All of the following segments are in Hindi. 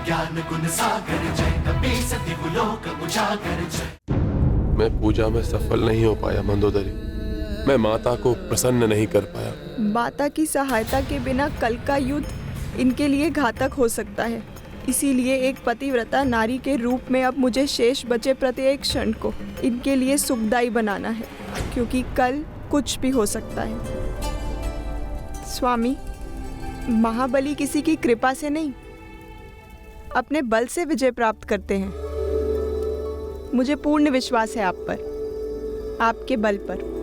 ज्ञान गुण सागर जय, कपीस दिव्य लोक उजागर जय। मैं पूजा में सफल नहीं हो पाया मंदोदरी। मैं माता को प्रसन्न नहीं कर पाया। माता की सहायता के बिना कल का युद्ध इनके लिए घातक हो सकता है। इसीलिए एक पतिव्रता नारी के रूप में अब मुझे शेष बचे प्रत्येक क्षण को इनके लिए सुखदायी बनाना है, क्योंकि कल कुछ भी हो सकता है। स्वामी, महाबली किसी की कृपा से नहीं, अपने बल से विजय प्राप्त करते हैं। मुझे पूर्ण विश्वास है आप पर, आपके बल पर।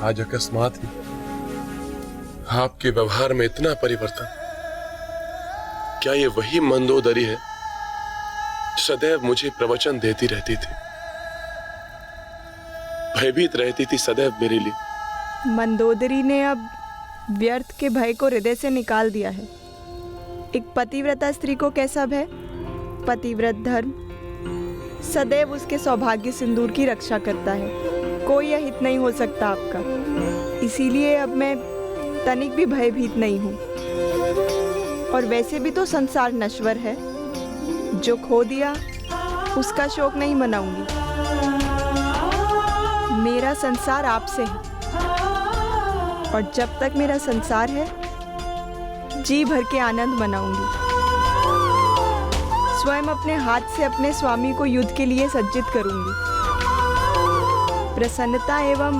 आज अकस्मात ही आपके व्यवहार में इतना परिवर्तन। क्या ये वही मंदोदरी है सदैव मुझे प्रवचन देती रहती थी, भयभीत रहती थी सदैव मेरे लिए? मंदोदरी ने अब व्यर्थ के भय को हृदय से निकाल दिया है। एक पतिव्रता स्त्री को कैसा भय? पतिव्रत धर्म सदैव उसके सौभाग्य सिंदूर की रक्षा करता है। कोई अहित नहीं हो सकता आपका। इसीलिए अब मैं तनिक भी भयभीत नहीं हूँ। और वैसे भी तो संसार नश्वर है, जो खो दिया उसका शोक नहीं मनाऊंगी। मेरा संसार आपसे है, और जब तक मेरा संसार है जी भर के आनंद मनाऊंगी। स्वयं अपने हाथ से अपने स्वामी को युद्ध के लिए सज्जित करूंगी। प्रसन्नता एवं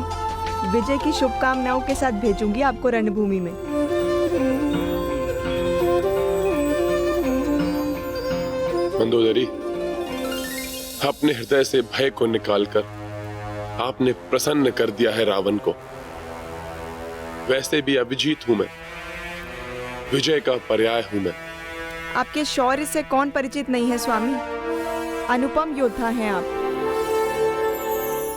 विजय की शुभकामनाओं के साथ भेजूंगी आपको रणभूमि में। मंदोदरी, अपने हृदय से भय को निकालकर आपने प्रसन्न कर दिया है रावण को। वैसे भी अविजीत हूं मैं, विजय का पर्याय हूं मैं। आपके शौर्य से कौन परिचित नहीं है स्वामी? अनुपम योद्धा हैं आप।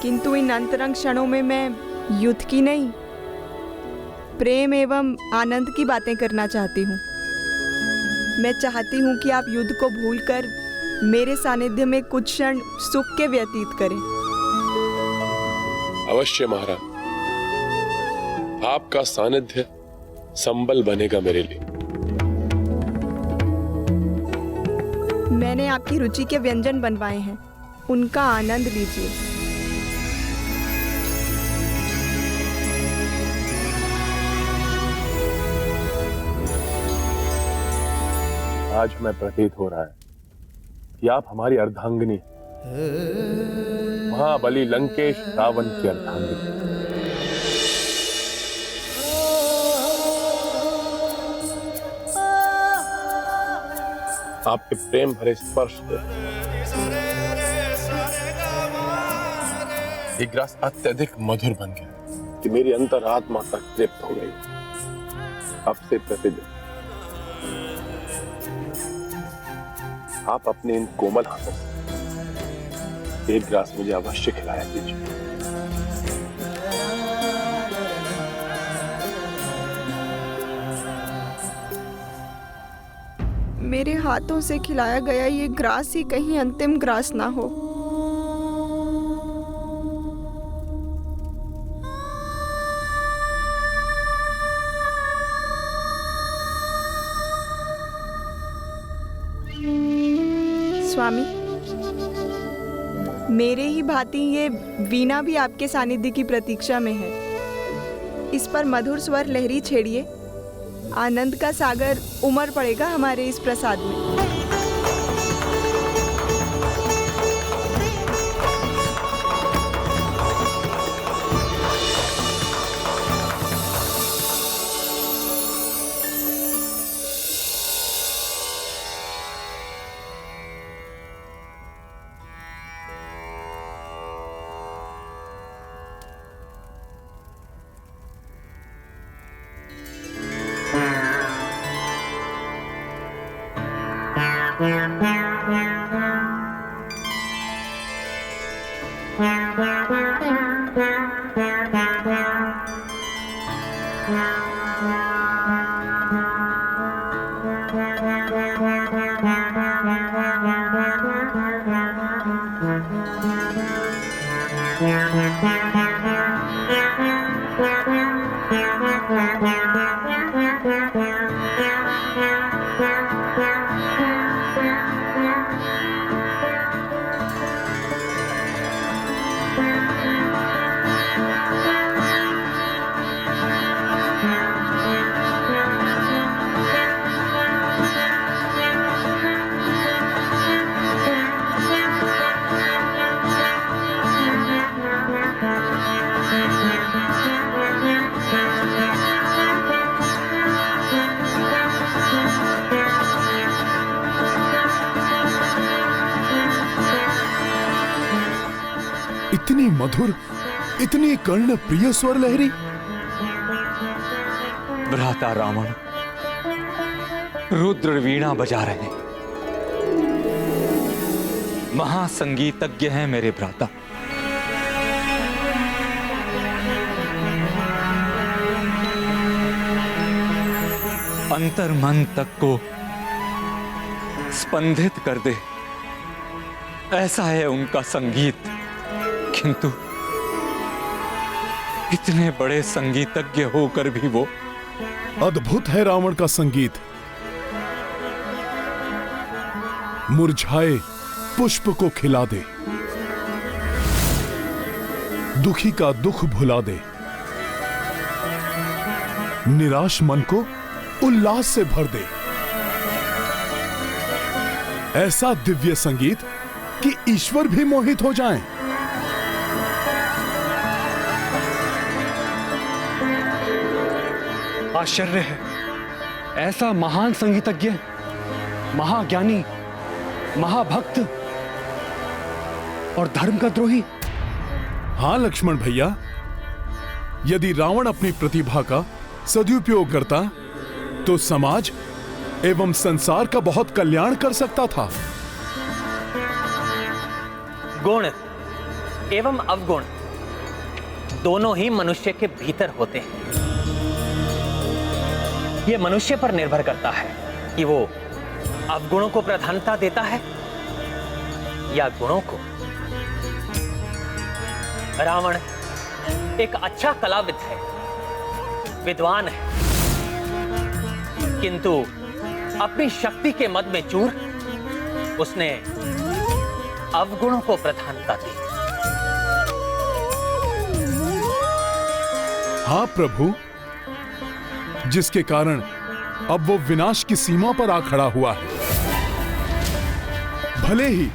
किंतु इन अंतरंग क्षणों में मैं युद्ध की नहीं, प्रेम एवं आनंद की बातें करना चाहती हूँ। मैं चाहती हूँ कि आप युद्ध को भूलकर मेरे सानिध्य में कुछ क्षण सुख के व्यतीत करें। अवश्य महाराज, आपका सानिध्य संबल बनेगा मेरे लिए। मैंने आपकी रुचि के व्यंजन बनवाए हैं, उनका आनंद लीजिए। आज मैं प्रतीत हो रहा है कि आप हमारी अर्धांगिनी, महाबली लंकेश रावण की अर्धांगिनी। आपके प्रेम भरे स्पर्श से ये ग्रास अत्यधिक मधुर बन गया कि मेरी अंतरात्मा तक तृप्त हो गई। अब से प्रतिदिन आप अपने इन कोमल हाथों से एक ग्रास मुझे अवश्य खिलाया कीजिए। मेरे हाथों से खिलाया गया ये ग्रास ही कहीं अंतिम ग्रास ना हो। स्वामी, मेरे ही भांति ये वीणा भी आपके सानिध्य की प्रतीक्षा में है। इस पर मधुर स्वर लहरी छेड़िए, आनंद का सागर उमड़ पड़ेगा हमारे इस प्रसाद में। Yeah. इतनी मधुर, इतनी कर्ण प्रिय स्वर लहरी। भ्राता रावण रुद्र वीणा बजा रहे हैं। महासंगीतज्ञ हैं मेरे भ्राता। अंतर मन तक को स्पंदित कर दे, ऐसा है उनका संगीत। किंतु इतने बड़े संगीतज्ञ होकर भी वो अद्भुत है रावण का संगीत। मुरझाए पुष्प को खिला दे, दुखी का दुख भुला दे, निराश मन को उल्लास से भर दे। ऐसा दिव्य संगीत कि ईश्वर भी मोहित हो जाएं। आश्चर्य है, ऐसा महान संगीतज्ञ, महाज्ञानी, महाभक्त और धर्म का द्रोही। हां लक्ष्मण भैया, यदि रावण अपनी प्रतिभा का सदुपयोग करता तो समाज एवं संसार का बहुत कल्याण कर सकता था। गुण एवं अवगुण दोनों ही मनुष्य के भीतर होते हैं। यह मनुष्य पर निर्भर करता है कि वो अवगुणों को प्राधान्यता देता है या गुणों को। रावण एक अच्छा कलाविद है, विद्वान है, किंतु अपनी शक्ति के मद में चूर उसने अवगुणों को प्रधानता दी। हां प्रभु, जिसके कारण अब वो विनाश की सीमा पर आ खड़ा हुआ है। भले ही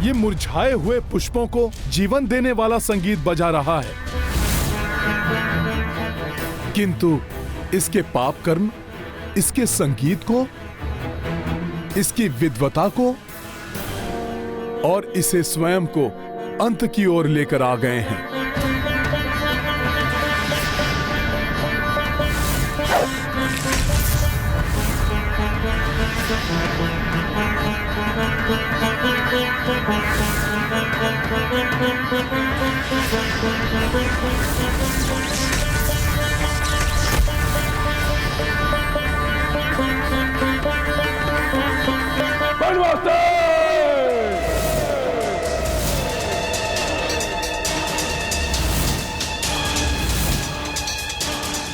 ये मुरझाए हुए पुष्पों को जीवन देने वाला संगीत बजा रहा है, किंतु इसके पाप कर्म, इसके संगीत को, इसकी विद्वता को और इसे स्वयं को अंत की ओर लेकर आ गए हैं।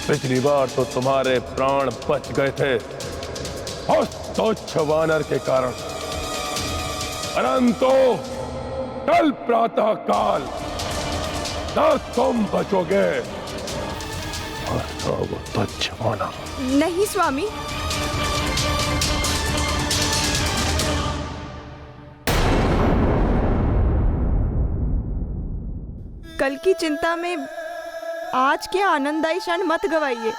पिछली बार तो तुम्हारे प्राण बच गए थे उस तुच्छ वानर के कारण, परंतु कल प्रातः काल न तुम बचोगे और न वो तुच्छ वानर। नहीं स्वामी, कल की चिंता में आज के आनंददायी क्षण मत गवाइए।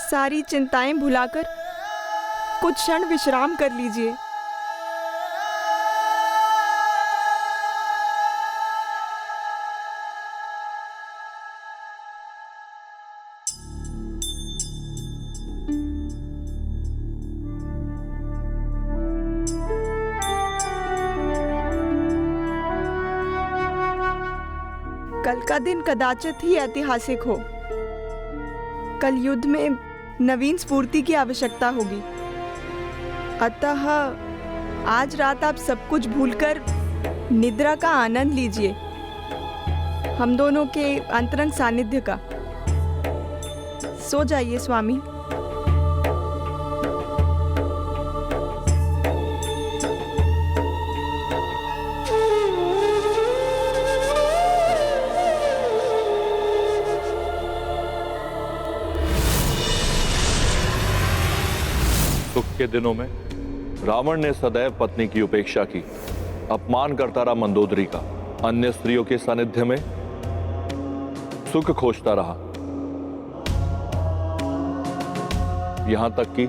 सारी चिंताएं भुलाकर कुछ क्षण विश्राम कर लीजिए। कल का दिन कदाचित ही ऐतिहासिक हो। कल युद्ध में नवीन स्फूर्ति की आवश्यकता होगी। अतः आज रात आप सब कुछ भूलकर निद्रा का आनंद लीजिए, हम दोनों के अंतरंग सानिध्य का। सो जाइए स्वामी। सुख के दिनों में रावण ने सदैव पत्नी की उपेक्षा की, अपमान करता रहा मंदोदरी का, अन्य स्त्रियों के सानिध्य में सुख खोजता रहा, यहां तक कि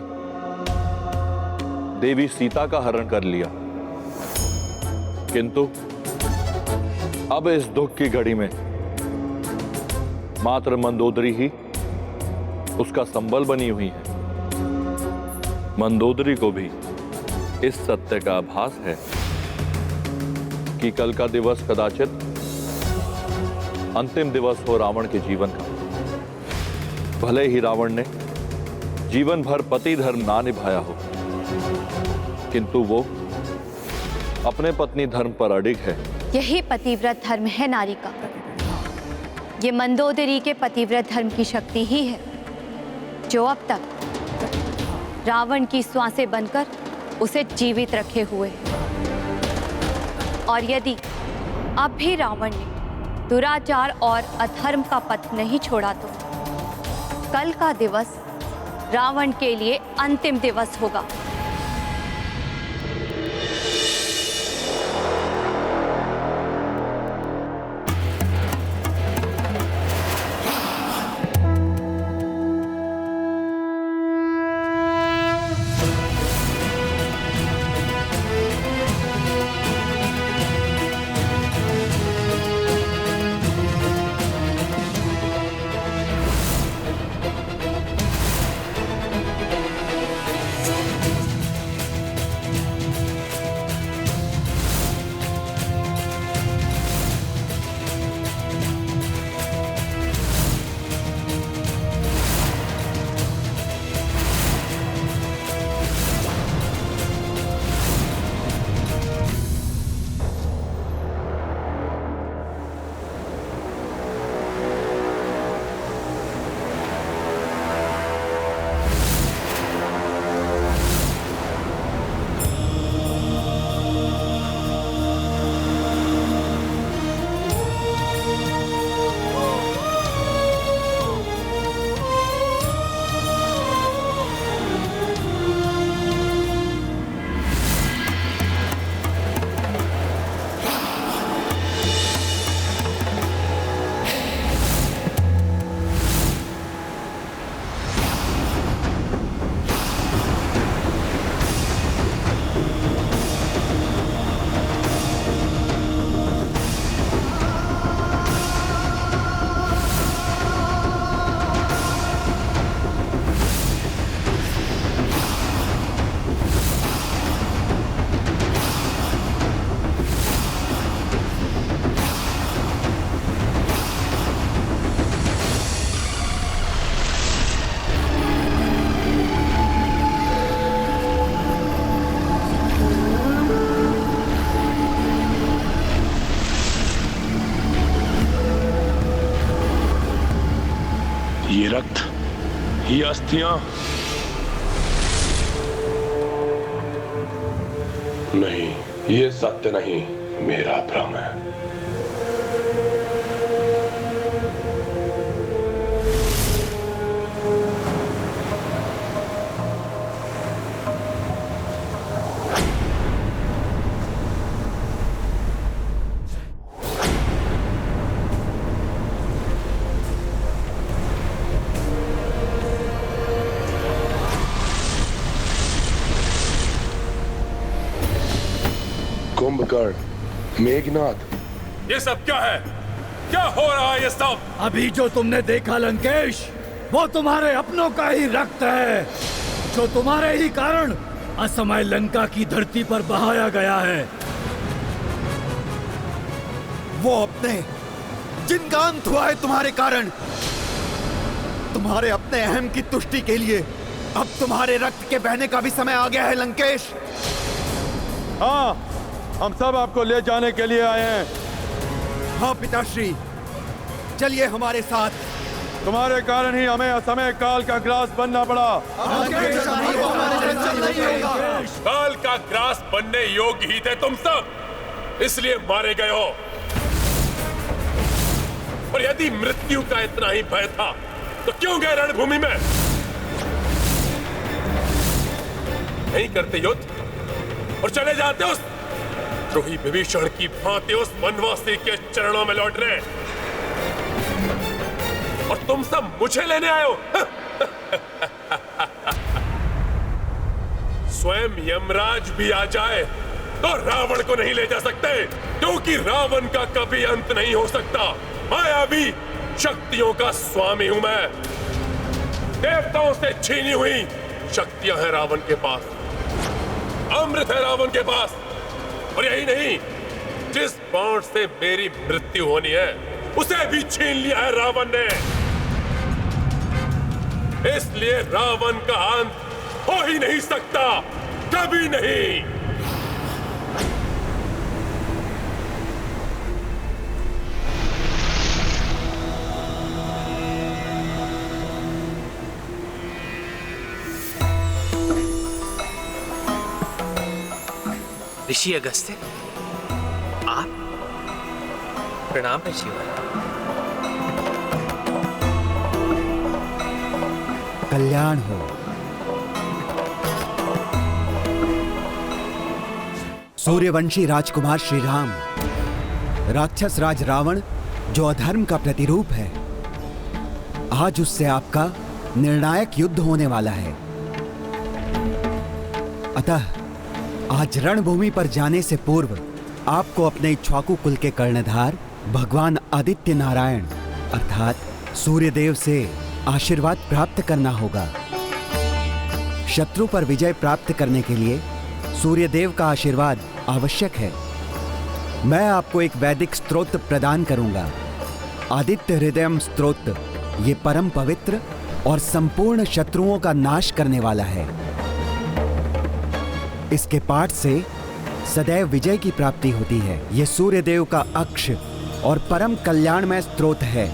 देवी सीता का हरण कर लिया। किंतु अब इस दुख की घड़ी में मात्र मंदोदरी ही उसका संबल बनी हुई है। मंदोदरी को भी इस सत्य का आभास है कि कल का दिवस कदाचित अंतिम दिवस हो रावण के जीवन का। भले ही रावण ने जीवन भर पति धर्म ना निभाया हो, किंतु वो अपने पत्नी धर्म पर अडिग है। यही पतिव्रत धर्म है नारी का। ये मंदोदरी के पतिव्रत धर्म की शक्ति ही है जो अब तक रावण की श्वासें बनकर उसे जीवित रखे हुए। और यदि अब भी रावण ने दुराचार और अधर्म का पथ नहीं छोड़ा तो कल का दिवस रावण के लिए अंतिम दिवस होगा। ये रक्त, ये अस्थियां नहीं, ये सत्य नहीं, मेरा भ्रम है। कुंभकर्ण, मेघनाथ, ये सब क्या है? क्या हो रहा है ये सब? अभी जो तुमने देखा लंकेश, वो तुम्हारे अपनों का ही रक्त है, जो तुम्हारे ही कारण असमय लंका की धरती पर बहाया गया है। वो अपने जिनका अंत हुआ है तुम्हारे कारण। तुम्हारे अपने अहम की तुष्टि के लिए अब तुम्हारे रक्त के बहने का भी समय आ गया है लंकेश। हाँ, हम सब आपको ले जाने के लिए आए हैं। हाँ पिताश्री, चलिए हमारे साथ। तुम्हारे कारण ही हमें असमय काल का ग्रास बनना पड़ा। काल का ग्रास बनने योग्य ही थे तुम सब, इसलिए मारे गए हो। और यदि मृत्यु का इतना ही भय था तो क्यों गए रणभूमि में? नहीं करते युद्ध और चले जाते उस द्रोही विभीषण की भांति उस वनवासी के चरणों में लौट रहे। और तुम सब मुझे लेने आए हो। स्वयं यमराज भी आ जाए तो रावण को नहीं ले जा सकते, क्योंकि रावण का कभी अंत नहीं हो सकता। मायावी शक्तियों का स्वामी हूं मैं। देवताओं से छीनी हुई शक्तियां हैं रावण के पास, अमृत है रावण के पास। और यही नहीं, जिस बाण से मेरी मृत्यु होनी है उसे भी छीन लिया है रावण ने। इसलिए रावण का अंत हो ही नहीं सकता, कभी नहीं। ऋषि अगस्त्य, आप? प्रणाम ऋषिवर। कल्याण हो। सूर्यवंशी राजकुमार श्री राम, राक्षस राज रावण जो अधर्म का प्रतिरूप है, आज उससे आपका निर्णायक युद्ध होने वाला है। अतः आज रणभूमि पर जाने से पूर्व आपको अपने इक्ष्वाकु कुल के कर्णधार भगवान आदित्य नारायण अर्थात सूर्यदेव से आशीर्वाद प्राप्त करना होगा। शत्रु पर विजय प्राप्त करने के लिए सूर्यदेव का आशीर्वाद आवश्यक है। मैं आपको एक वैदिक स्तोत्र प्रदान करूंगा, आदित्य हृदयम स्तोत्र। ये परम पवित्र और संपूर्ण शत्रुओं का नाश करने वाला है। इसके पाठ से सदैव विजय की प्राप्ति होती है। यह सूर्यदेव का अक्ष और परम कल्याणमय स्तोत्र है।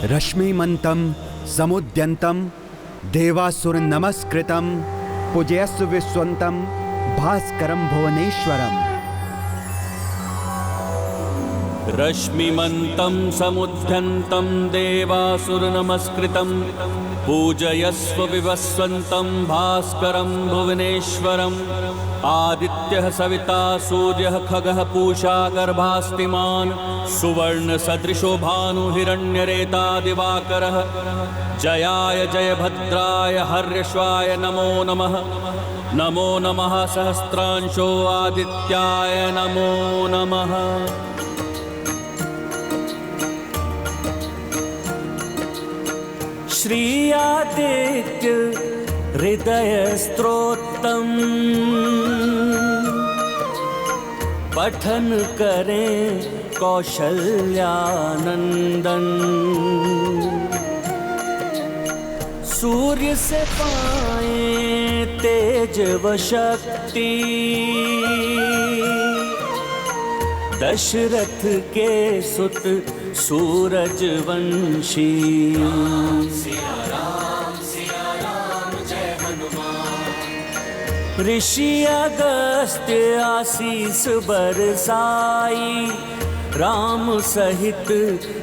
रश्मिमंतम समुद्यंतम देवासुर नमस्कृतम पूजयस्व विश्वंतम भास्करम भुवनेश्वरम। रश्मिमन्तं समुद्यन्तं देवासुर नमस्कृतं पूजयस्व विवस्वन्तं भास्करं भुवनेश्वरम्। आदित्यः सविता सूर्यः खगः पूषा गर्भास्तिमान् सुवर्ण सदृशो भानु हिरण्यरेता दिवाकरः। जयाय जयभद्राय हर्यश्वाय नमो नमः। नमो नमः सहस्रांशो आदित्याय नमो नमः। श्री आदित्य हृदय स्तोत्रम पठन करें कौशल्यानंदन। सूर्य से पाए तेज व शक्ति दशरथ के सुत सूरज वंशी। ऋषि अगस्त्य आशीष बरसाई राम सहित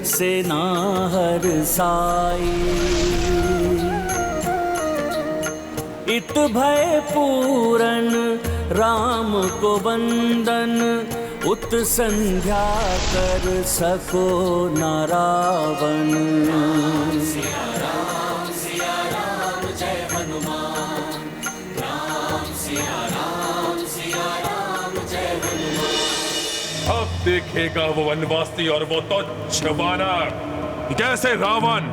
सेना हरसाई। इत भय पूरन राम को वंदन उत संध्या कर सको न रावण। सिया राम जय हनुमान। राम सिया राम जय हनुमान। अब देखेगा वो वनवासी और वो तुच्छ वानर कैसे रावण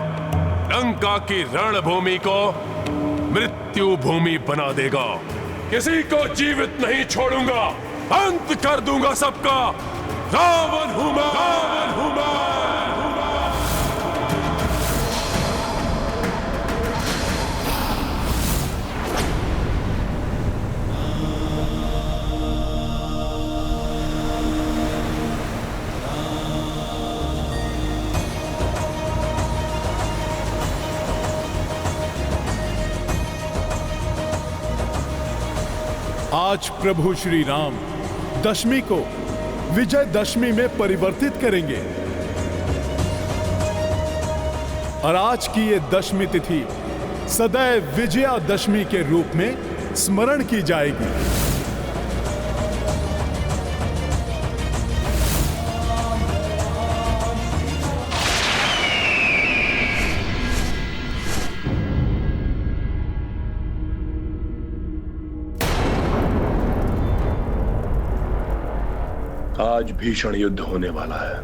लंका की रणभूमि को मृत्यु भूमि बना देगा। किसी को जीवित नहीं छोड़ूंगा। अंत कर दूंगा सबका। रावण हूं मैं, रावण हूं मैं। आज प्रभु श्री राम दशमी को विजयदशमी में परिवर्तित करेंगे और आज की ये दशमी तिथि सदैव विजयादशमी के रूप में स्मरण की जाएगी। आज भीषण युद्ध होने वाला है।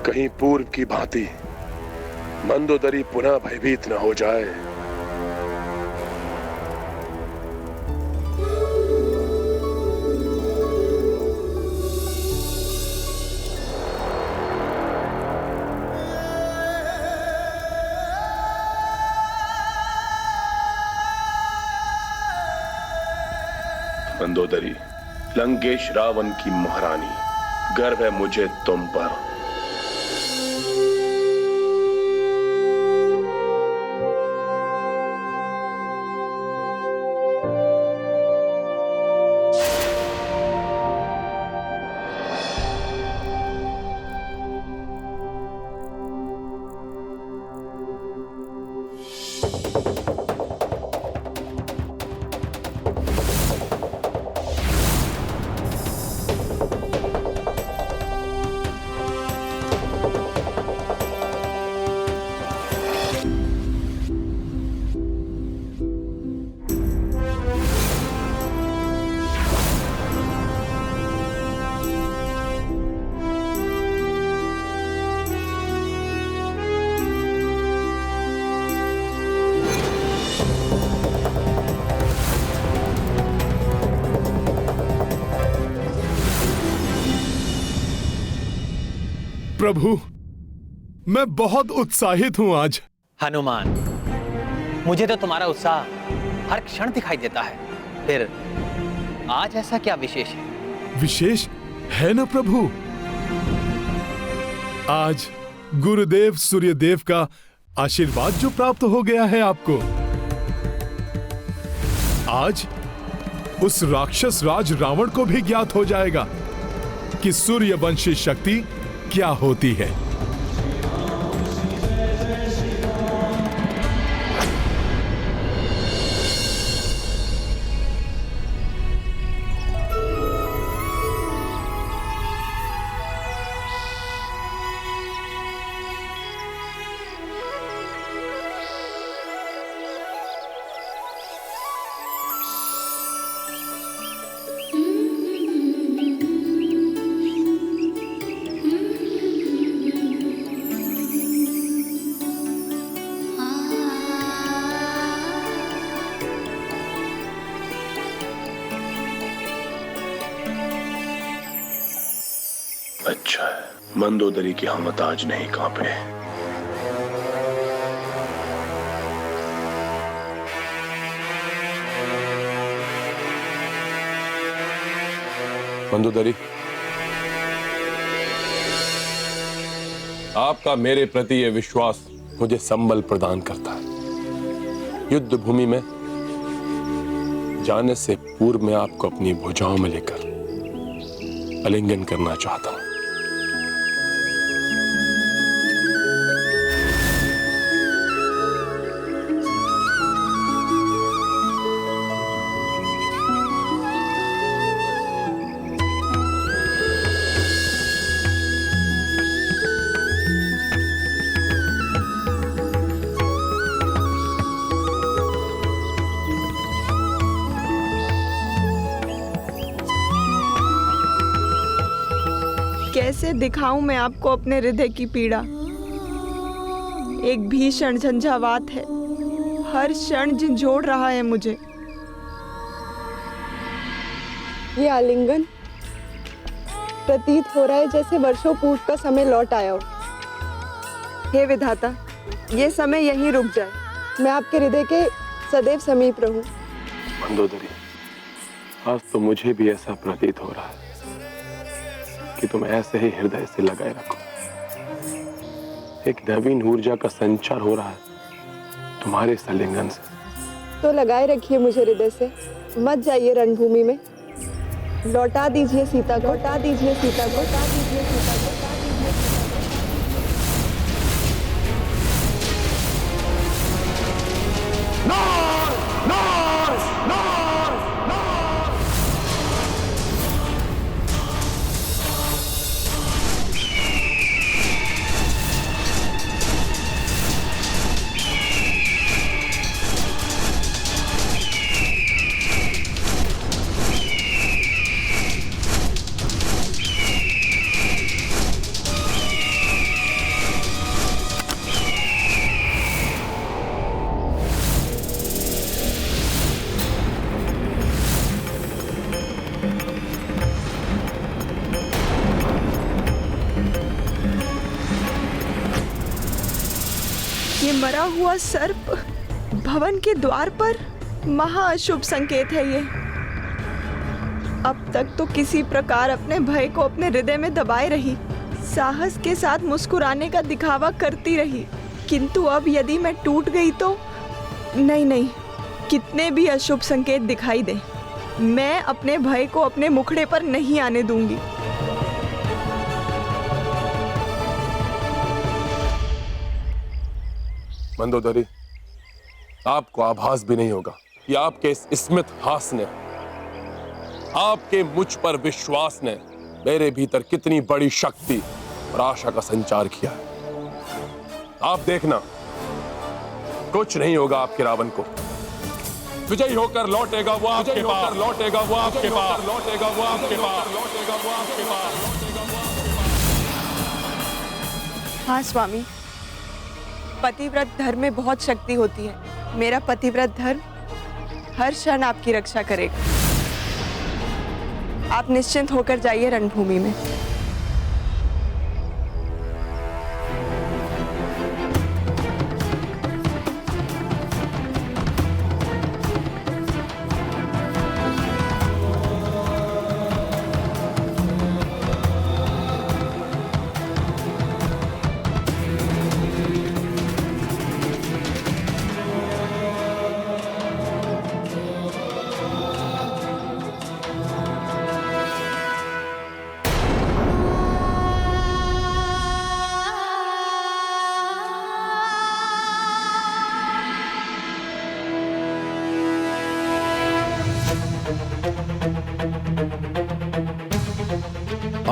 कहीं पूर्व की भांति मंदोदरी पुनः भयभीत न हो जाए। मंदोदरी, लंकेश रावण की महारानी, गर्व है मुझे तुम पर। प्रभु, मैं बहुत उत्साहित हूं आज। हनुमान, मुझे तो तुम्हारा उत्साह हर क्षण दिखाई देता है, फिर आज ऐसा क्या विशेष है? विशेष है ना प्रभु? आज गुरुदेव सूर्यदेव का आशीर्वाद जो प्राप्त हो गया है आपको। आज उस राक्षस राज रावण को भी ज्ञात हो जाएगा कि सूर्यवंशी शक्ति क्या होती है। अच्छा है, मंदोदरी की हमत आज नहीं कांपे। मंदोदरी, आपका मेरे प्रति यह विश्वास मुझे संबल प्रदान करता है। युद्ध भूमि में जाने से पूर्व मैं आपको अपनी भुजाओं में लेकर आलिंगन करना चाहता हूं। कैसे दिखाऊं मैं आपको अपने हृदय की पीड़ा। एक भीषण झंझावात है, हर क्षण झंझोड़ रहा है मुझे। ये आलिंगन प्रतीत हो रहा है जैसे वर्षों पूर्व का समय लौट आया हो। हे विधाता, ये समय यहीं रुक जाए, मैं आपके हृदय के सदैव समीप रहूं। मंदोदरी, आज तो मुझे भी ऐसा प्रतीत हो रहा है कि तुम ऐसे ही हृदय से लगाए रखो। एक नवीन ऊर्जा का संचार हो रहा है तुम्हारे इस आलिंगन से। तो लगाए रखिए मुझे हृदय से, मत जाइए रणभूमि में। लौटा दीजिए सीता को, लौटा दीजिए सीता को, लौटा दीजिए सीता को। ये मरा हुआ सर्प भवन के द्वार पर, महाअशुभ संकेत है ये। अब तक तो किसी प्रकार अपने भय को अपने हृदय में दबाए रही, साहस के साथ मुस्कुराने का दिखावा करती रही, किंतु अब यदि मैं टूट गई तो नहीं, कितने भी अशुभ संकेत दिखाई दे, मैं अपने भय को अपने मुखड़े पर नहीं आने दूंगी। मंदोदरी, आपको आभास भी नहीं होगा कि आपके इस स्मित हास ने, आपके मुझ पर विश्वास ने मेरे भीतर कितनी बड़ी शक्ति और आशा का संचार किया है। आप देखना, कुछ नहीं होगा आपके रावण को। विजयी होकर लौटेगा वो आपके पास, लौटेगा वो आपके पास, लौटेगा वो आपके पास, लौटेगा वो आपके पास। हाँ स्वामी, पतिव्रत धर्म में बहुत शक्ति होती है। मेरा पतिव्रत धर्म हर क्षण आपकी रक्षा करेगा। आप निश्चिंत होकर जाइए रणभूमि में।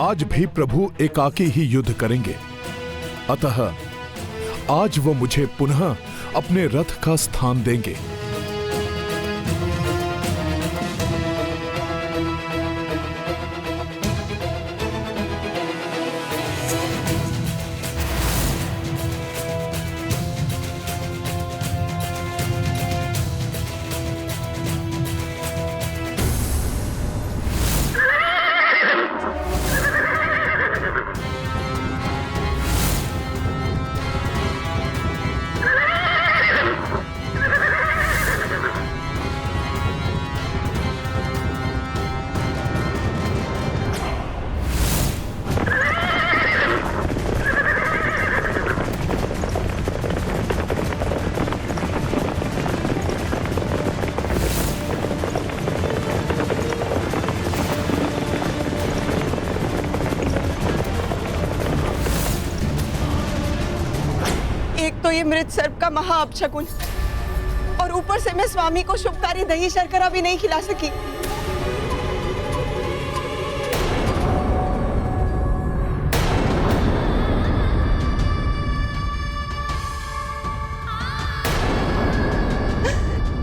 आज भी प्रभु एकाकी ही युद्ध करेंगे, अतः आज वो मुझे पुनः अपने रथ का स्थान देंगे। तो ये मृत सर्प का महा अपशकुन, और ऊपर से मैं स्वामी को शुभकारी दही शर्करा भी नहीं खिला सकी।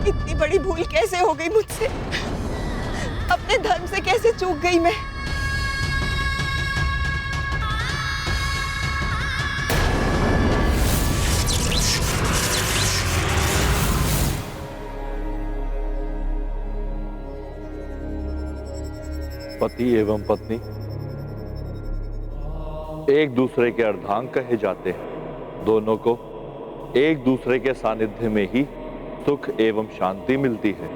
इतनी बड़ी भूल कैसे हो गई मुझसे? अपने धर्म से कैसे चूक गई मैं? पति एवं पत्नी एक दूसरे के अर्धांग कहे जाते हैं। दोनों को एक दूसरे के सानिध्य में ही सुख एवं शांति मिलती है।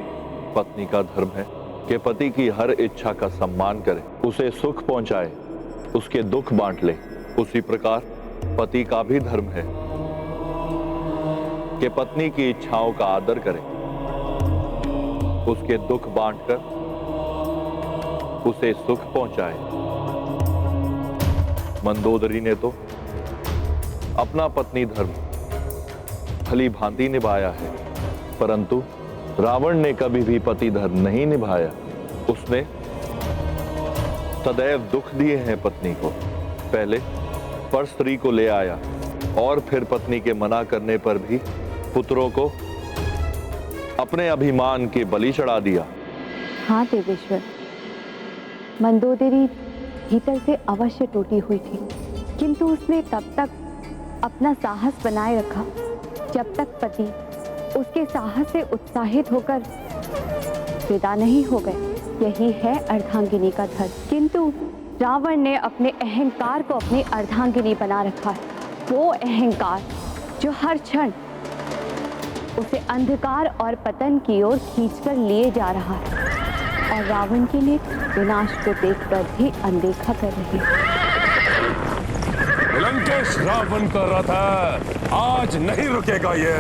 पत्नी का धर्म है कि पति की हर इच्छा का सम्मान करे, उसे सुख पहुंचाए, उसके दुख बांट ले। उसी प्रकार पति का भी धर्म है कि पत्नी की इच्छाओं का आदर करे, उसके दुख बांटकर उसे सुख पहुंचाए। मंदोदरी ने तो अपना पत्नी धर्म भली भांति निभाया है, परंतु रावण ने कभी भी पति धर्म नहीं निभाया। उसने सदैव दुख दिए हैं पत्नी को। पहले पर स्त्री को ले आया और फिर पत्नी के मना करने पर भी पुत्रों को अपने अभिमान के बलि चढ़ा दिया। हाँ देवेश्वर, मंदोदरी भीतर से अवश्य टूटी हुई थी, किंतु उसने तब तक अपना साहस बनाए रखा जब तक पति उसके साहस से उत्साहित होकर विदा नहीं हो गए। यही है अर्धांगिनी का धर्म। किंतु रावण ने अपने अहंकार को अपनी अर्धांगिनी बना रखा है। वो अहंकार जो हर क्षण उसे अंधकार और पतन की ओर खींचकर लिए जा रहा है, और रावण के लिए विनाश को देखकर भी अनदेखा कर रही है। लंकेश रावण का रथ है, आज नहीं रुकेगा ये।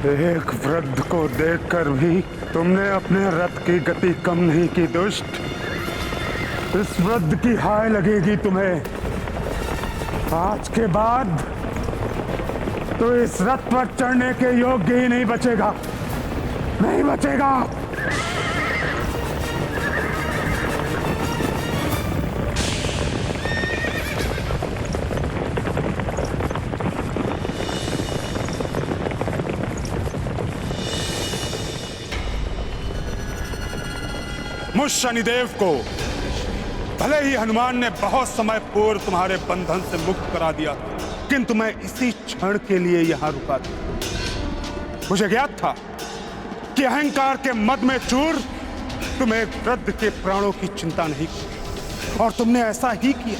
एक वृद्ध को देखकर भी तुमने अपने रथ की गति कम नहीं की दुष्ट। इस वृद्ध की हाय लगेगी तुम्हें। आज के बाद तो इस रथ पर चढ़ने के योग्य ही नहीं बचेगा, नहीं बचेगा। मुझ शनिदेव को भले ही हनुमान ने बहुत समय पूर्व तुम्हारे बंधन से मुक्त करा दिया, किंतु मैं इसी क्षण के लिए यहां रुका था। मुझे ज्ञात था कि अहंकार के मद में चूर तुम एक वृद्ध के प्राणों की चिंता नहीं की, और तुमने ऐसा ही किया।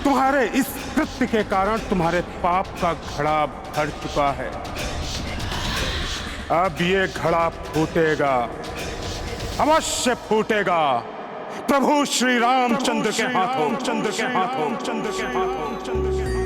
तुम्हारे इस कृत्य के कारण तुम्हारे पाप का घड़ा भर चुका है। अब ये घड़ा फूटेगा, अवश्य फूटेगा। प्रभु श्री रामचंद्र के हाथों, चंद्र के हाथों, चंद्र के हाथों, चंद्र के हाथों।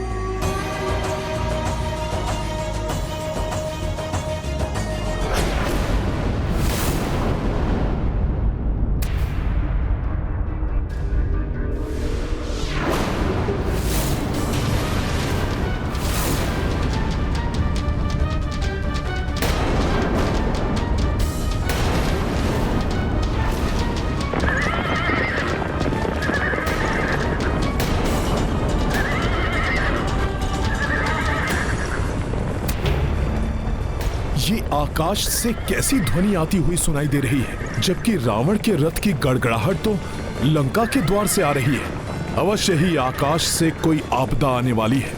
ये आकाश से कैसी ध्वनि आती हुई सुनाई दे रही है, जबकि रावण के रथ की गड़गड़ाहट तो लंका के द्वार से आ रही है। अवश्य ही आकाश से कोई आपदा आने वाली है।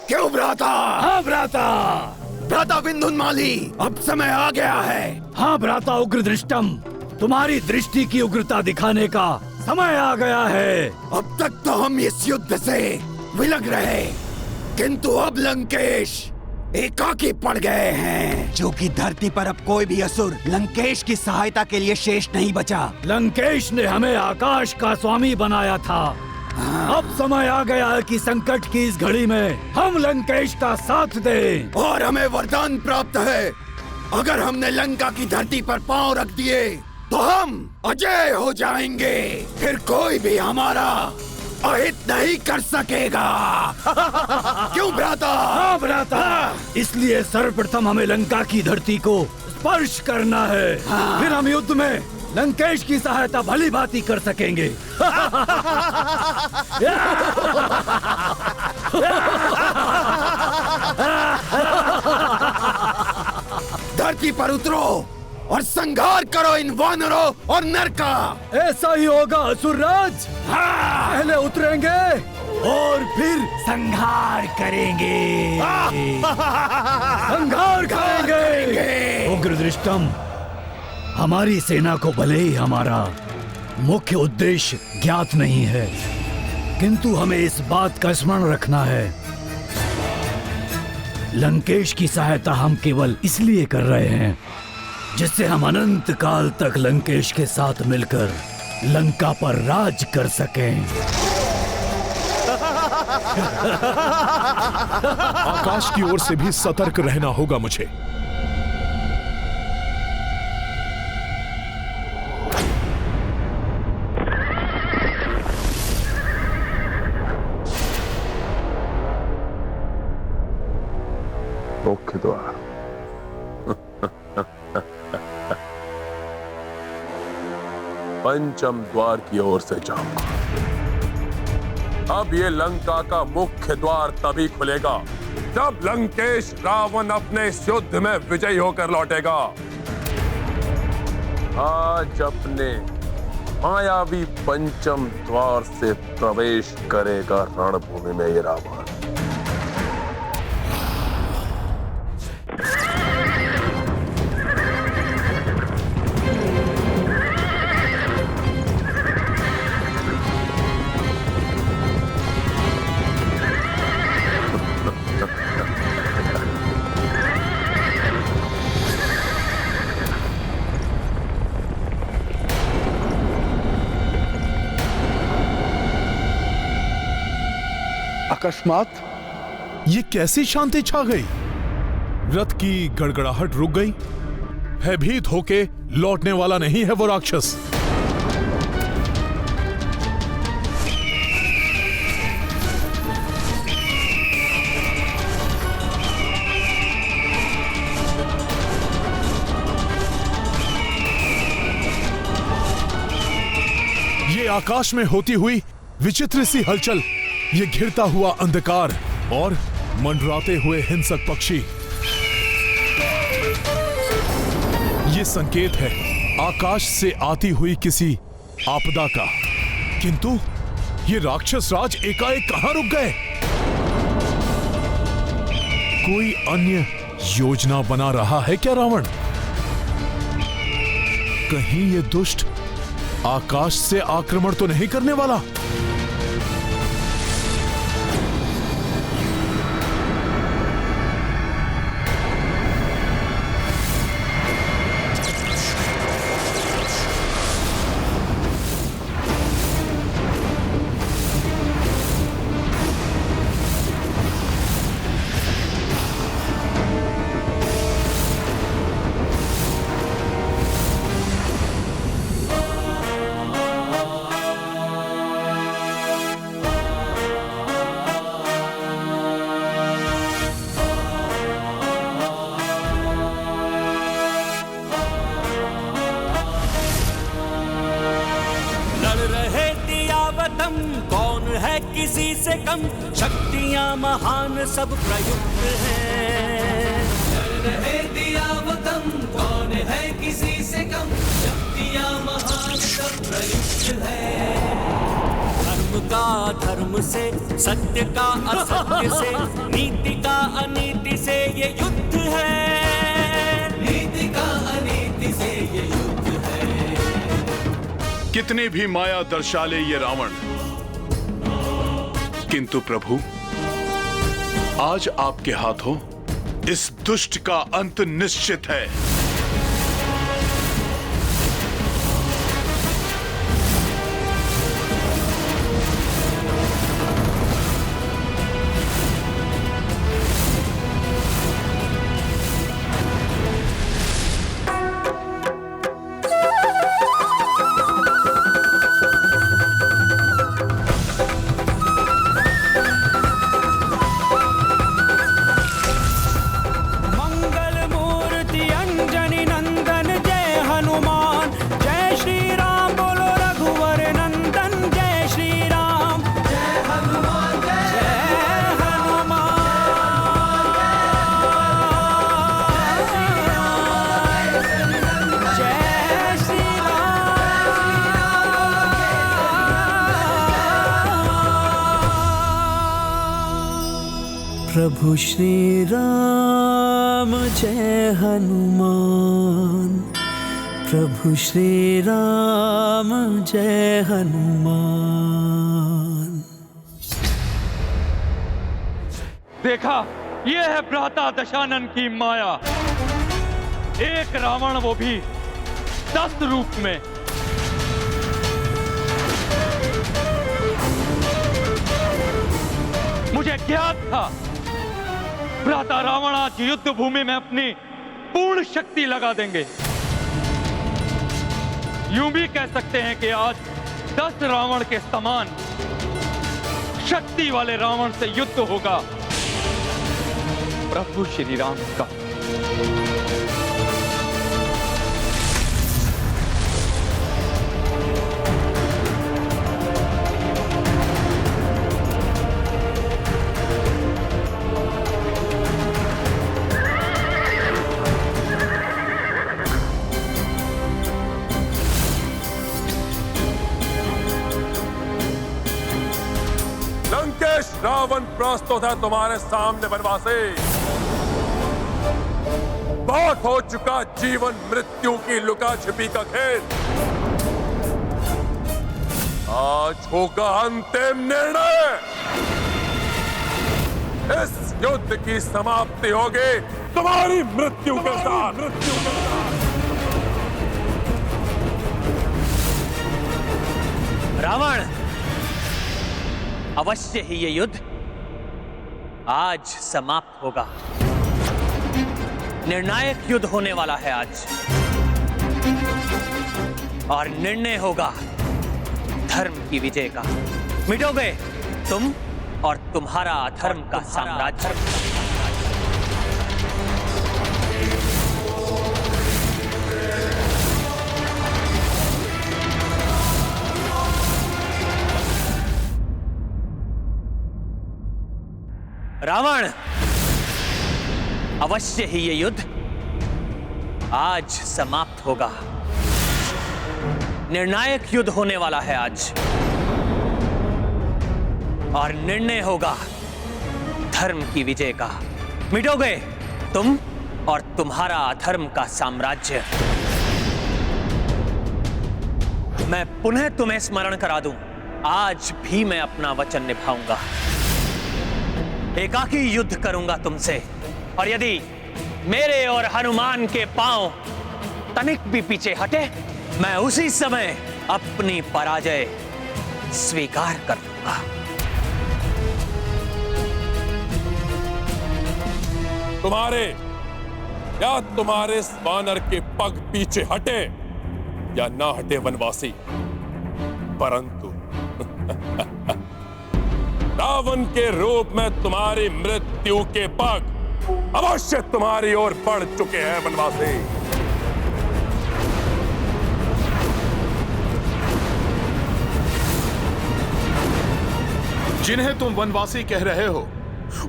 क्यों भ्राता? हाँ भ्राता, भ्राता विंधुनमाली, अब समय आ गया है। हाँ भ्राता उग्र दृष्टम, तुम्हारी दृष्टि की उग्रता दिखाने का समय आ गया है। अब तक तो हम इस युद्ध से विलग रहे, किंतु अब लंकेश एकाकी पड़ गए हैं। जो कि धरती पर अब कोई भी असुर लंकेश की सहायता के लिए शेष नहीं बचा। लंकेश ने हमें आकाश का स्वामी बनाया था। अब समय आ गया है कि संकट की इस घड़ी में हम लंकेश का साथ दें। और हमें वरदान प्राप्त है, अगर हमने लंका की धरती पर पांव रख दिए तो हम अजय हो जाएंगे। फिर कोई भी हमारा अहित नहीं कर सकेगा। क्यों भ्राता? हाँ भ्राता, इसलिए सर्वप्रथम हमें लंका की धरती को स्पर्श करना है। फिर हम युद्ध में लंकेश की सहायता भली भांति कर सकेंगे। धरती पर उतरो और संहार करो इन वानरों और नर का। ऐसा ही होगा असुरराज। पहले उतरेंगे और फिर संहार करेंगे। संहार करेंगे। उग्रदृष्टम, हमारी सेना को भले ही हमारा मुख्य उद्देश्य ज्ञात नहीं है, किंतु हमें इस बात का स्मरण रखना है, लंकेश की सहायता हम केवल इसलिए कर रहे हैं जिससे हम अनंत काल तक लंकेश के साथ मिलकर लंका पर राज कर सकें। आकाश की ओर से भी सतर्क रहना होगा मुझे। मुख्य द्वार। पंचम द्वार की ओर से जाऊंगा। अब ये लंका का मुख्य द्वार तभी खुलेगा जब लंकेश रावण अपने इस युद्ध में विजयी होकर लौटेगा। आज अपने मायावी पंचम द्वार से प्रवेश करेगा रणभूमि में ये रावण। अकस्मात ये कैसी शांति छा गई? रथ की गड़गड़ाहट रुक गई। भयभीत होके लौटने वाला नहीं है वो राक्षस। ये आकाश में होती हुई विचित्र सी हलचल, ये घिरता हुआ अंधकार और मंडराते हुए हिंसक पक्षी, ये संकेत है आकाश से आती हुई किसी आपदा का। किंतु ये राक्षस राज एकाएक कहां रुक गए? कोई अन्य योजना बना रहा है क्या रावण? कहीं ये दुष्ट आकाश से आक्रमण तो नहीं करने वाला? कौन है किसी से कम, शक्तियां महान सब प्रयुक्त हैं। रहे दिया वतन, कौन है किसी से कम, शक्तियां महान सब प्रयुक्त है। धर्म का धर्म से, सत्य का असत्य से, नीति का अनीति से ये युद्ध है। नीति का अनीति से ये युद्ध है। कितनी भी माया दर्शा ले ये रावण, किंतु प्रभु आज आपके हाथों इस दुष्ट का अंत निश्चित है। प्रभु श्री राम जय हनुमान, प्रभु श्री राम जय हनुमान। देखा, ये है भ्राता दशानन की माया। एक रावण, वो भी 10 रूप में। मुझे ज्ञात था भ्राता रावण आज युद्ध भूमि में अपनी पूर्ण शक्ति लगा देंगे। यूं भी कह सकते हैं कि आज 10 रावण के समान शक्ति वाले रावण से युद्ध होगा प्रभु श्री राम का। लंकेश, रावण प्रस्तुत है तुम्हारे सामने वनवासी। बहुत हो चुका जीवन मृत्यु की लुका छिपी का खेल। आज होगा अंतिम निर्णय। इस युद्ध की समाप्ति होगी तुम्हारी मृत्यु के साथ। रावण, अवश्य ही ये युद्ध आज समाप्त होगा। निर्णायक युद्ध होने वाला है आज, और निर्णय होगा धर्म की विजय का। मिटोगे तुम और तुम्हारा अधर्म का साम्राज्य। रावण, अवश्य ही ये युद्ध आज समाप्त होगा। निर्णायक युद्ध होने वाला है आज, और निर्णय होगा धर्म की विजय का। मिटोगे तुम और तुम्हारा अधर्म का साम्राज्य। मैं पुनः तुम्हें स्मरण करा दूं, आज भी मैं अपना वचन निभाऊंगा। एकाकी युद्ध करूंगा तुमसे, और यदि मेरे और हनुमान के पांव तनिक भी पीछे हटे, मैं उसी समय अपनी पराजय स्वीकार कर लूंगा। तुम्हारे वानर के पग पीछे हटे या ना हटे वनवासी, परंतु रावण के रूप में तुम्हारी मृत्यु के पग अवश्य तुम्हारी ओर बढ़ चुके हैं वनवासी। जिन्हें तुम वनवासी कह रहे हो,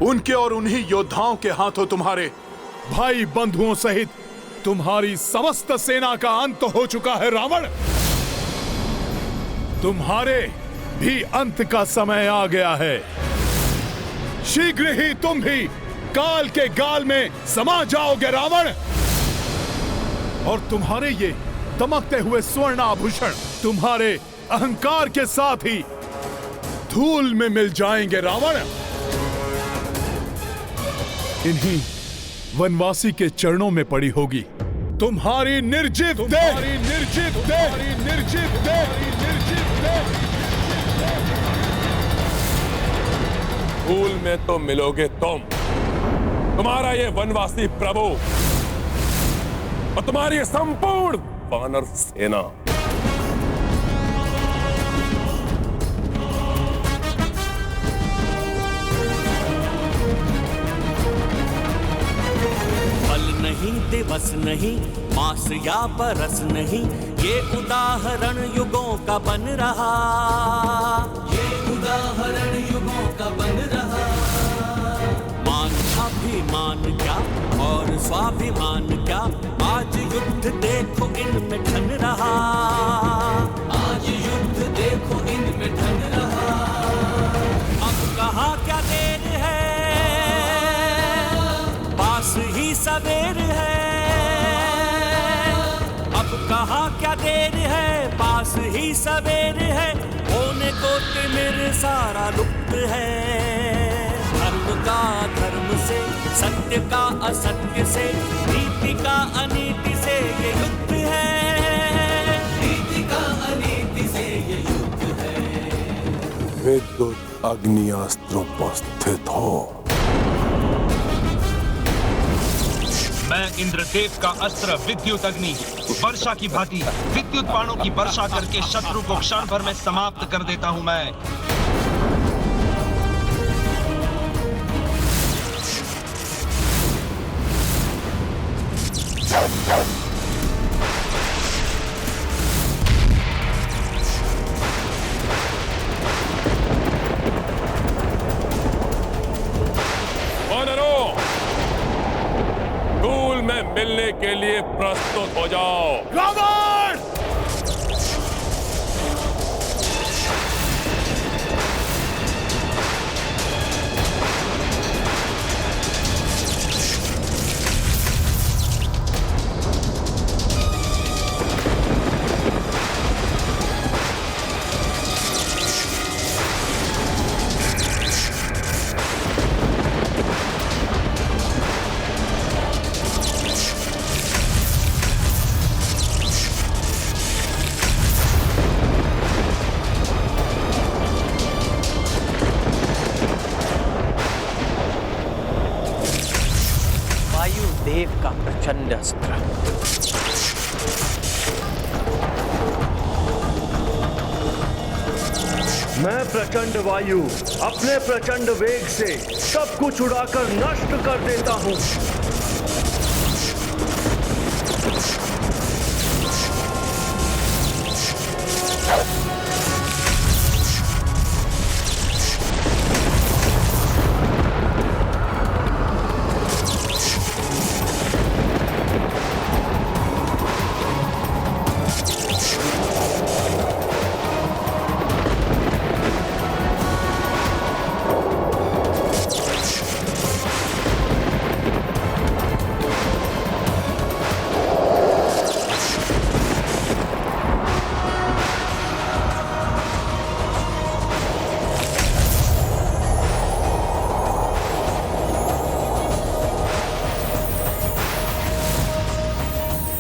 उनके और उन्हीं योद्धाओं के हाथों तुम्हारे भाई बंधुओं सहित तुम्हारी समस्त सेना का अंत हो चुका है रावण। तुम्हारे भी अंत का समय आ गया है। शीघ्र ही तुम भी काल के गाल में समा जाओगे रावण, और तुम्हारे ये दमकते हुए स्वर्ण आभूषण तुम्हारे अहंकार के साथ ही धूल में मिल जाएंगे रावण। इन्हीं वनवासी के चरणों में पड़ी होगी तुम्हारी निर्जीव देह। धूल में तो मिलोगे तुम्हारा ये वनवासी प्रभु और तुम्हारी संपूर्ण वानर सेना। बल नहीं, दिवस नहीं, मास या बरस नहीं, ये उदाहरण युगों का बन रहा। ये उदाहरण युगों का बन रहा। मान अभिमान क्या और स्वाभिमान क्या, आज युद्ध देखो इनमें ठन रहा। आज युद्ध देखो इनमें ठन रहा। अब कहाँ क्या देर है, सवेर है, अब कहाँ क्या देर है, पास ही सवेर है, होने को तिमिर सारा लुप्त है। धर्म का धर्म से, सत्य का असत्य से, नीति का अनीति से ये युद्ध है, नीति का अनीति से ये युद्ध है। विद्युत अग्नियास्त्रोपस्थित हो। मैं इंद्रदेव का अस्त्र विद्युत अग्नि वर्षा की भांति विद्युत बाणों की वर्षा करके शत्रु को क्षण भर में समाप्त कर देता हूं। मैं धूल में मिलने के लिए प्रस्तुत हो जाओ। रावण! देव का प्रचंड अस्त्र। मैं प्रचंड वायु अपने प्रचंड वेग से सब कुछ उड़ाकर नष्ट कर देता हूं।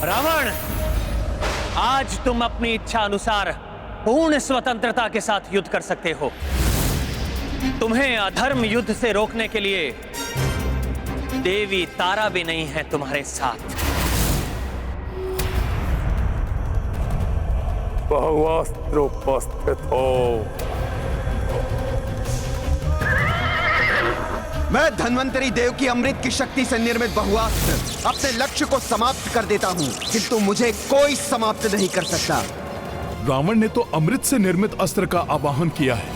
रावण, आज तुम अपनी इच्छा अनुसार पूर्ण स्वतंत्रता के साथ युद्ध कर सकते हो। तुम्हें अधर्म युद्ध से रोकने के लिए देवी तारा भी नहीं है तुम्हारे साथ। बहुअस्त्र उपस्थित हो। मैं धन्वंतरी देव की अमृत की शक्ति से निर्मित बहुअस्त्र अपने लक्ष्य को समाप्त कर देता हूँ, किंतु मुझे कोई समाप्त नहीं कर सकता। रावण ने तो अमृत से निर्मित अस्त्र का आवाहन किया है।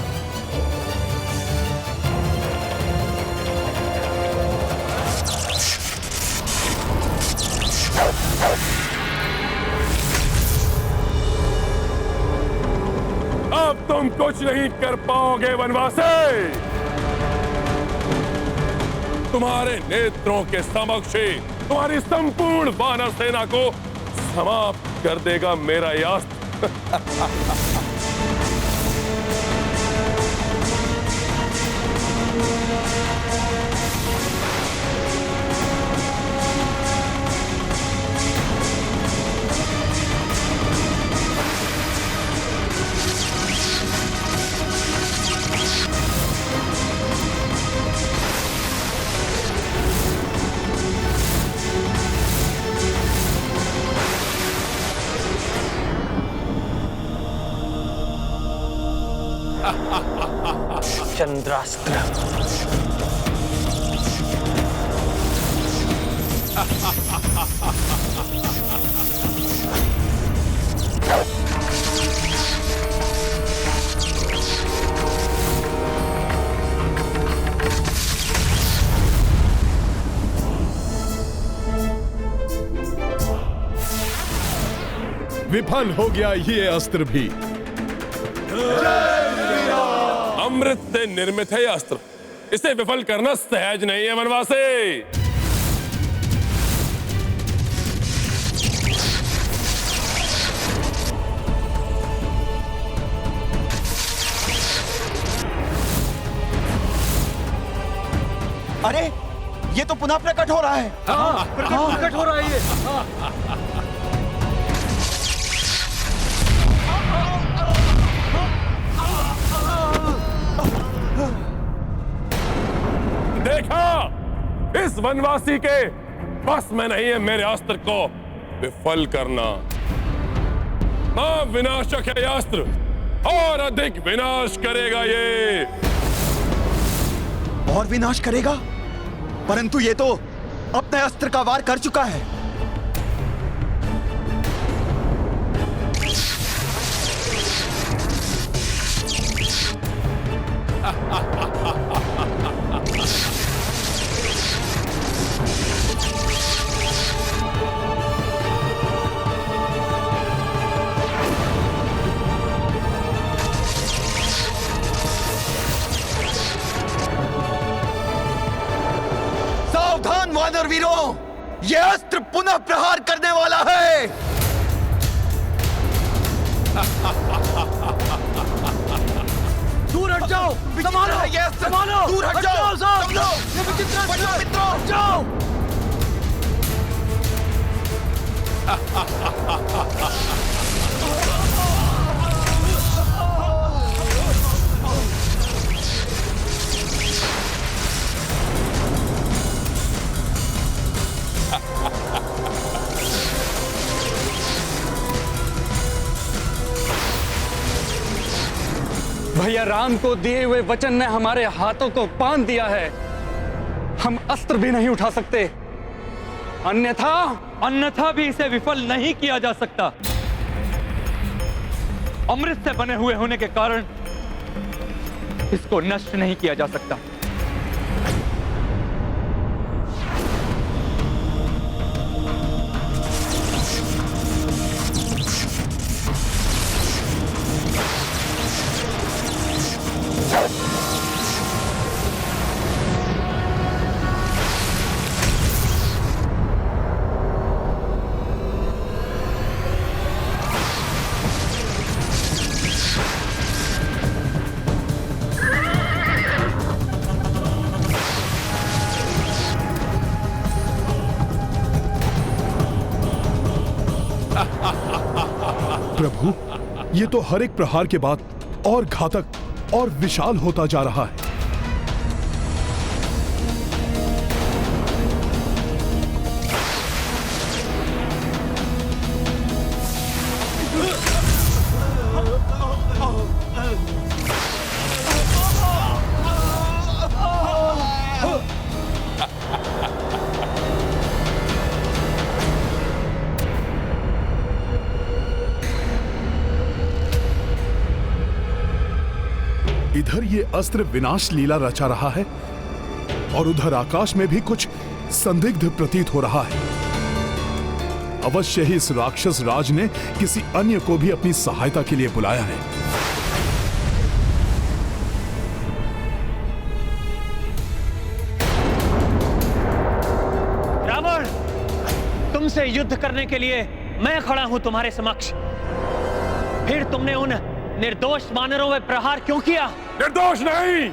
अब तुम कुछ नहीं कर पाओगे वनवासी। तुम्हारे नेत्रों के समक्ष तुम्हारी संपूर्ण वानर सेना को समाप्त कर देगा मेरा यह अस्त्र। चंद्रास्त्र। विफल हो गया ये अस्त्र भी। अमृत से निर्मित है यह अस्त्र, इसे विफल करना सहज नहीं है वनवासी। तो पुनः प्रकट हो रहा है। प्रकट हो रहा है ये। देखा, इस वनवासी के बस में नहीं है मेरे अस्त्र को विफल करना। विनाशक है यह अस्त्र, और अधिक विनाश करेगा ये। और विनाश करेगा? परंतु ये तो अपने अस्त्र का वार कर चुका है। सावधान वानर वीरों, यह अस्त्र पुनः प्रहार करने वाला है। दूर हट जाओ, संभालो, संभालो, दूर हट जाओ, साहब। ये विचित्र बचो मित्रों, हट जाओ। भैया राम को दिए हुए वचन ने हमारे हाथों को बांध दिया है। हम अस्त्र भी नहीं उठा सकते, अन्यथा भी इसे विफल नहीं किया जा सकता। अमृत से बने हुए होने के कारण इसको नष्ट नहीं किया जा सकता। प्रभु, ये तो हर एक प्रहार के बाद और घातक और विशाल होता जा रहा है। इधर ये अस्त्र विनाश लीला रचा रहा है और उधर आकाश में भी कुछ संदिग्ध प्रतीत हो रहा है। अवश्य ही इस राक्षस राज ने किसी अन्य को भी अपनी सहायता के लिए बुलाया है। रावण, तुमसे युद्ध करने के लिए मैं खड़ा हूं तुम्हारे समक्ष। फिर तुमने उन निर्दोष वानरों में प्रहार क्यों किया? निर्दोष नहीं,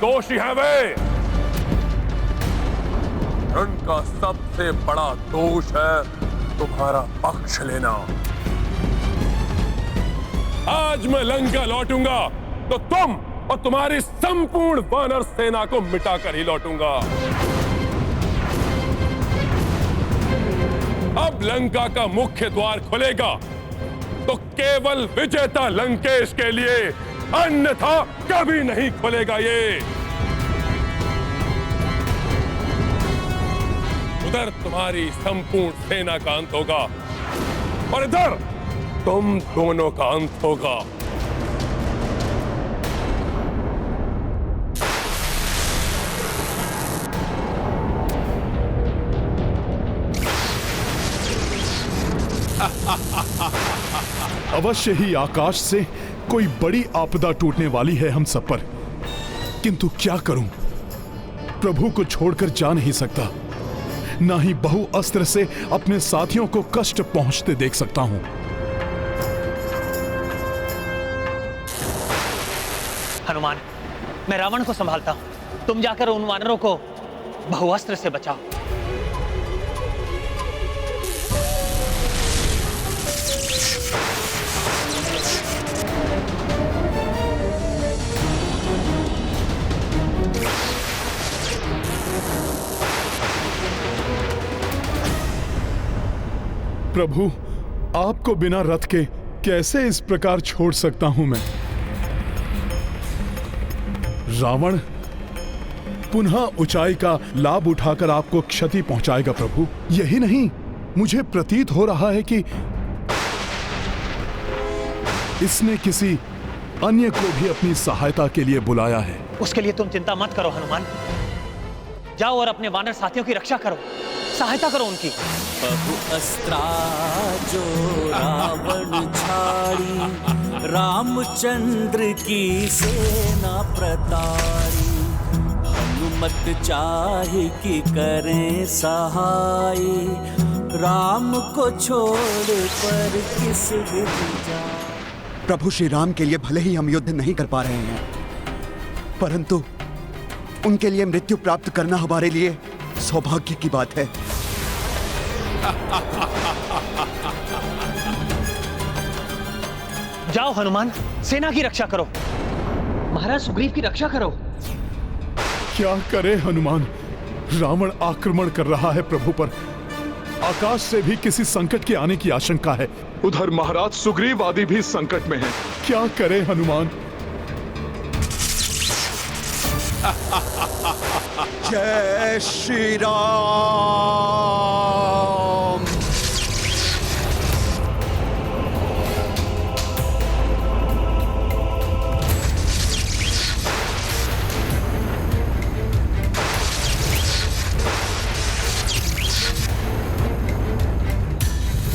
दोषी है वे। उनका सबसे बड़ा दोष है तुम्हारा पक्ष लेना। आज मैं लंका लौटूंगा तो तुम और तुम्हारी संपूर्ण वानर सेना को मिटाकर ही लौटूंगा। अब लंका का मुख्य द्वार खुलेगा तो केवल विजेता लंकेश के लिए, अन्यथा कभी नहीं खुलेगा ये। उधर तुम्हारी संपूर्ण सेना का अंत होगा और इधर तुम दोनों का अंत होगा। अवश्य ही आकाश से कोई बड़ी आपदा टूटने वाली है हम सब पर, किंतु क्या करूं? प्रभु को छोड़कर जा नहीं सकता, ना ही बहु अस्त्र से अपने साथियों को कष्ट पहुंचते देख सकता हूं। हनुमान, मैं रावण को संभालता हूं। तुम जाकर उन वानरों को बहुअस्त्र से बचाओ। प्रभु, आपको बिना रथ के कैसे इस प्रकार छोड़ सकता हूं मैं? रावण पुनः ऊंचाई का लाभ उठाकर आपको क्षति पहुंचाएगा प्रभु। यही नहीं, मुझे प्रतीत हो रहा है कि इसने किसी अन्य को भी अपनी सहायता के लिए बुलाया है। उसके लिए तुम चिंता मत करो हनुमान। जाओ और अपने वानर साथियों की रक्षा करो, सहायता करो उनकी। बहु अस्त्रा जो रावण छाड़ी, रामचंद्र की सेना प्रतारी। हनुमत चाहे कि करें सहाय, राम को छोड़ पर किस विधि जाए। प्रभु श्री राम के लिए भले ही हम युद्ध नहीं कर पा रहे हैं, परंतु उनके लिए मृत्यु प्राप्त करना हमारे लिए सौभाग्य की बात है। जाओ हनुमान, सेना की रक्षा करो, महाराज सुग्रीव की रक्षा करो। क्या करे हनुमान, रावण आक्रमण कर रहा है प्रभु पर। आकाश से भी किसी संकट के आने की आशंका है। उधर महाराज सुग्रीव आदि भी संकट में हैं। क्या करे हनुमान? जय श्री राम।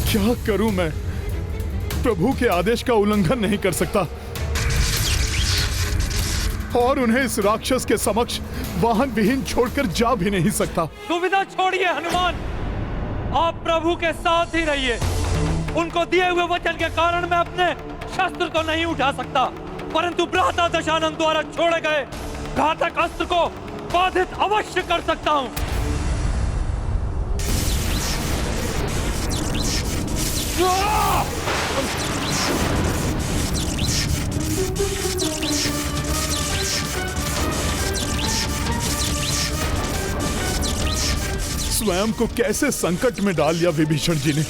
क्या करूं मैं? प्रभु के आदेश का उल्लंघन नहीं कर सकता और उन्हें इस राक्षस के समक्ष वाहन विहीन छोड़कर जा भी नहीं सकता। दुविधा छोड़िए हनुमान, आप प्रभु के साथ ही रहिए। उनको दिए हुए वचन के कारण मैं अपने शस्त्र तो नहीं उठा सकता, परंतु भ्राता दशानन द्वारा छोड़े गए घातक अस्त्र को बाधित अवश्य कर सकता हूं। स्वयं को कैसे संकट में डाल दिया विभीषण जी ने।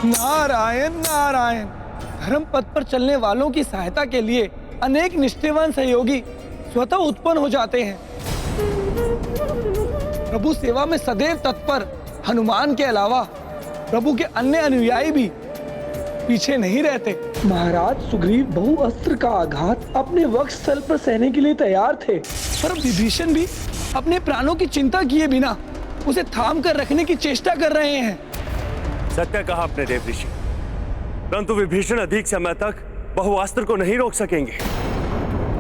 नारायण नारायण। धर्म पथ पर चलने वालों की सहायता के लिए अनेक निष्ठावान सहयोगी स्वतः उत्पन्न हो जाते हैं। प्रभु सेवा में सदैव तत्पर हनुमान के अलावा प्रभु के अन्य अनुयायी भी पीछे नहीं रहते। महाराज सुग्रीव बहुअस्त्र का आघात अपने वक्षस्थल पर सहने के लिए तैयार थे, पर विभीषण भी अपने प्राणों की चिंता किए बिना उसे थाम कर रखने की चेष्टा कर रहे हैं। सत्य कहा आपने देव ऋषि, परंतु विभीषण अधिक समय तक बहुअस्त्र को नहीं रोक सकेंगे।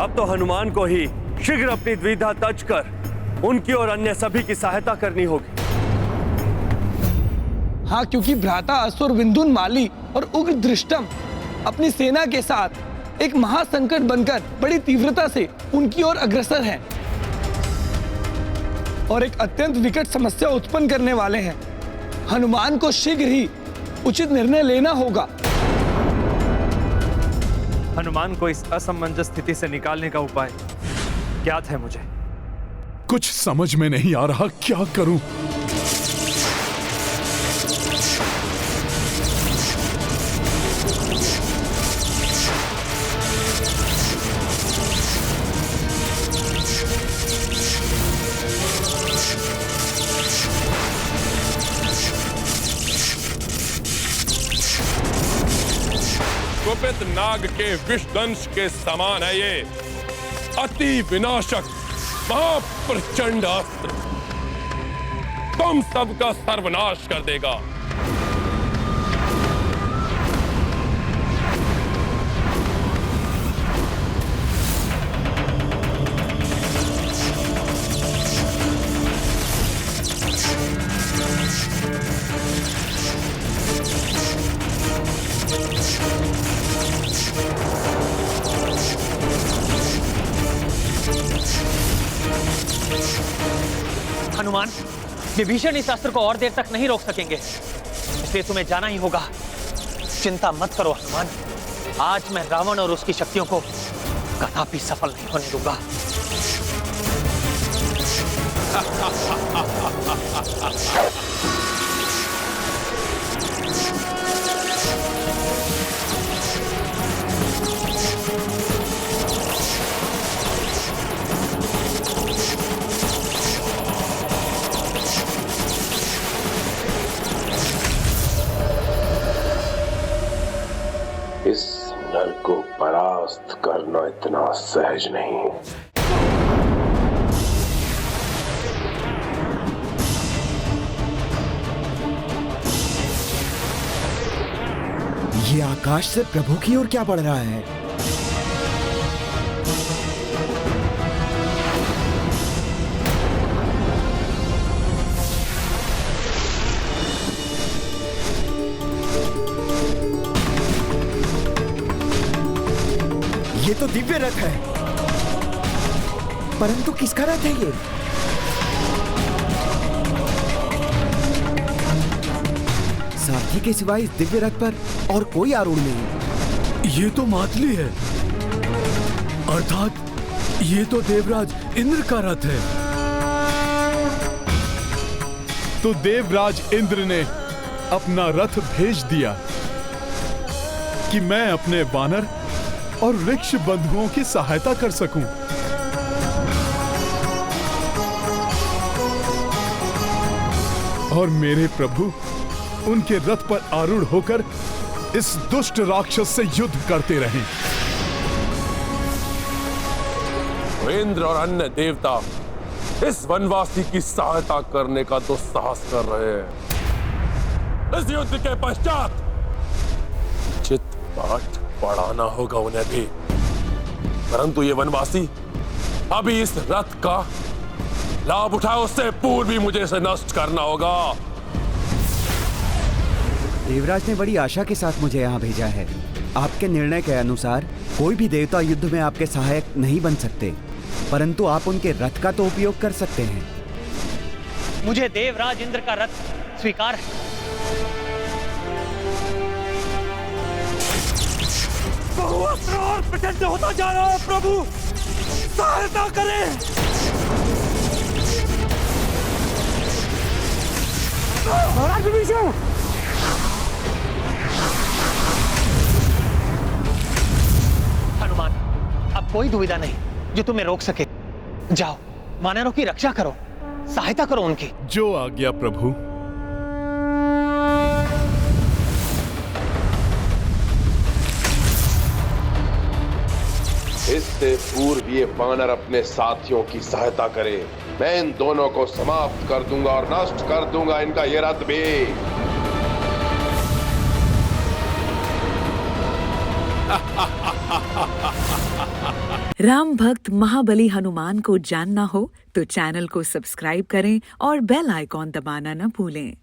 अब तो हनुमान को ही शीघ्र अपनी द्विधा तज कर उनकी और अन्य सभी की सहायता करनी होगी। हाँ, क्योंकि भ्राता असुर विंधुन माली और उग्र दृष्टम अपनी सेना के साथ एक महासंकट बनकर बड़ी तीव्रता से उनकी ओर अग्रसर हैं और एक अत्यंत विकट समस्या उत्पन्न करने वाले हैं। हनुमान को शीघ्र ही उचित निर्णय लेना होगा। हनुमान को इस असमंजस स्थिति से निकालने का उपाय ज्ञात है मुझे। कुछ समझ में नहीं आ रहा, क्या करूं? कुपित नाग के विषदंश के समान है ये अति विनाशक महाप्रचंड अस्त्र, तुम सबका सर्वनाश कर देगा। हनुमान, विभीषण इस अस्त्र को और देर तक नहीं रोक सकेंगे, इसलिए तुम्हें जाना ही होगा। चिंता मत करो हनुमान, आज मैं रावण और उसकी शक्तियों को कदापि सफल नहीं होने दूंगा। इस नर को परास्त करना इतना सहज नहीं। ये आकाश से प्रभु की ओर क्या बढ़ रहा है? ये तो दिव्य रथ है, परंतु किसका रथ है ये? सारथी के सिवाय इस दिव्य रथ पर और कोई आरूढ़ नहीं। ये तो मातली है, अर्थात ये तो देवराज इंद्र का रथ है। तो देवराज इंद्र ने अपना रथ भेज दिया कि मैं अपने वानर और वृक्ष बंधुओं की सहायता कर सकूं। और मेरे प्रभु उनके रथ पर आरूढ़ होकर इस दुष्ट राक्षस से युद्ध करते रहें। इंद्र और अन्य देवता इस वनवासी की सहायता करने का दुस्साहस कर रहे हैं। इस युद्ध के पश्चात चित पाठ पढ़ाना होगा उन्हें भी, परंतु ये वनवासी अभी इस रथ का लाभ उठाए उससे पूर्व भी मुझे इसे नष्ट करना होगा। देवराज ने बड़ी आशा के साथ मुझे यहाँ भेजा है। आपके निर्णय के अनुसार कोई भी देवता युद्ध में आपके सहायक नहीं बन सकते, परंतु आप उनके रथ का तो उपयोग कर सकते हैं। मुझे देवराज इंद्र का रथ स्वीकार है। बहुअस्त्र और प्रचंड होता जा रहा है, प्रभु सहायता करें। महाराज विभीषण, हनुमान, अब कोई दुविधा नहीं जो तुम्हें रोक सके। जाओ, वानरों की रक्षा करो, सहायता करो उनकी। जो आज्ञा प्रभु। इससे पूर्व ये वानर अपने साथियों की सहायता करे, मैं इन दोनों को समाप्त कर दूंगा और नष्ट कर दूंगा इनका ये रथ भी। राम भक्त महाबली हनुमान को जानना हो तो चैनल को सब्सक्राइब करें और बेल आइकॉन दबाना न भूलें।